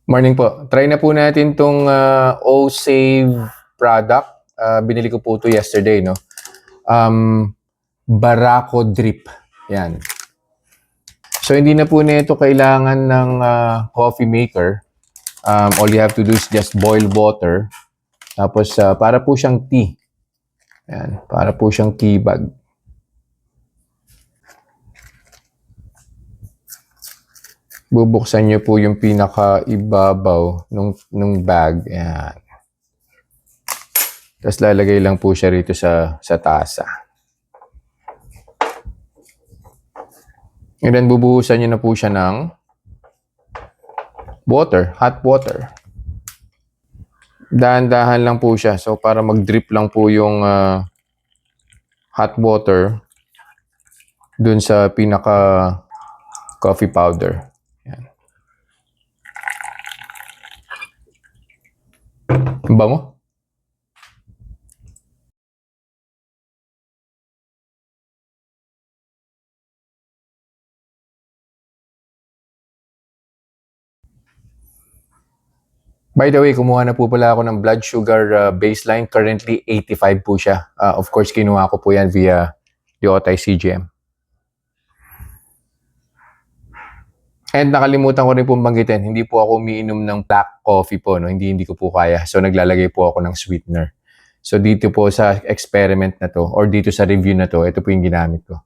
Morning po. Try na po natin tong O-Save product. Binili ko po ito yesterday, no? Barako Drip. Yan. So, hindi na po nito kailangan ng coffee maker. All you have to do is just boil water. Tapos, para po siyang tea. Yan. Para po siyang tea bag. Bubuksan niyo po yung pinaka-ibabaw nung bag. Yan. Tapos lalagay lang po siya rito sa tasa. And then bubuhusan niyo na po siya ng water, hot water. Dahan-dahan lang po siya. So para mag-drip lang po yung hot water dun sa pinaka coffee powder. Yan. Ang bango. By the way, kumuha na po pala ako ng blood sugar baseline. Currently, 85 po siya. Of course, kinuha ko po yan via the Otay CGM. And nakalimutan ko rin pong banggitin, hindi po ako umiinom ng black coffee po. No? Hindi ko po kaya. So, naglalagay po ako ng sweetener. So, dito po sa experiment na to, or dito sa review na to, ito po yung ginamit ko.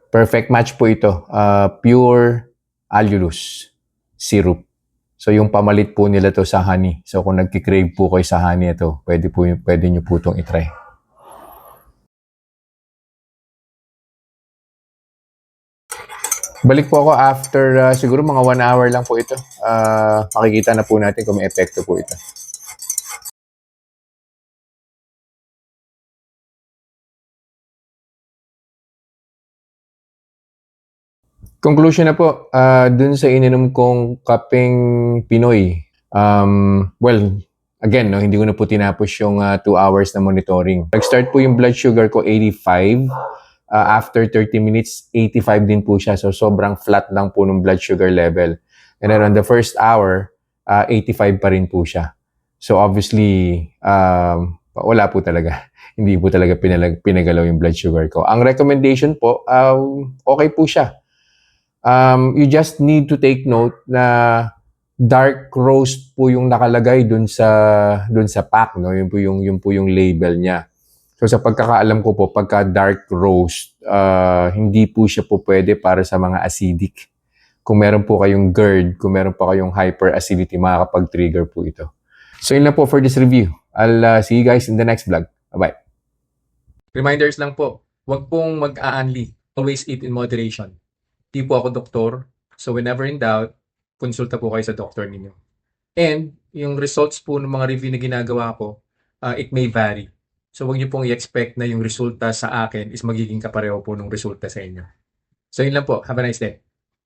Perfect match po ito. Pure allulose syrup. So, yung pamalit po nila to sa honey. So, kung nagkikrave po kayo sa honey ito, pwede nyo po itong itry. Balik po ako after siguro mga 1 hour lang po ito. Makikita na po natin kung may epekto po ito. Conclusion na po, dun sa ininom kong kapeng Pinoy. Well, again, no, hindi ko na po tinapos yung 2 hours na monitoring. Nag-start po yung blood sugar ko 85. After 30 minutes, 85 din po siya. So, sobrang flat lang po ng blood sugar level. And then on the first hour, 85 pa rin po siya. So, obviously, wala po talaga. Hindi po talaga pinagalaw yung blood sugar ko. Ang recommendation po, okay po siya. You just need to take note na dark roast po yung nakalagay dun sa pack, no? Yun po yung label niya. So sa pagkakaalam ko po, pagka dark roast, hindi po siya po pwede para sa mga acidic. Kung meron po kayong GERD, kung meron po kayong hyperacidity, makakapag-trigger po ito. So yun lang po for this review. I'll see you guys in the next vlog. Bye-bye. Reminders lang po, huwag pong mag-aanli. Always eat in moderation. Di po ako doktor, so whenever in doubt, konsulta po kayo sa doktor ninyo. And yung results po ng mga review na ginagawa ko, it may vary. So huwag niyo pong i-expect na yung resulta sa akin is magiging kapareho po ng resulta sa inyo. So yun lang po. Have a nice day.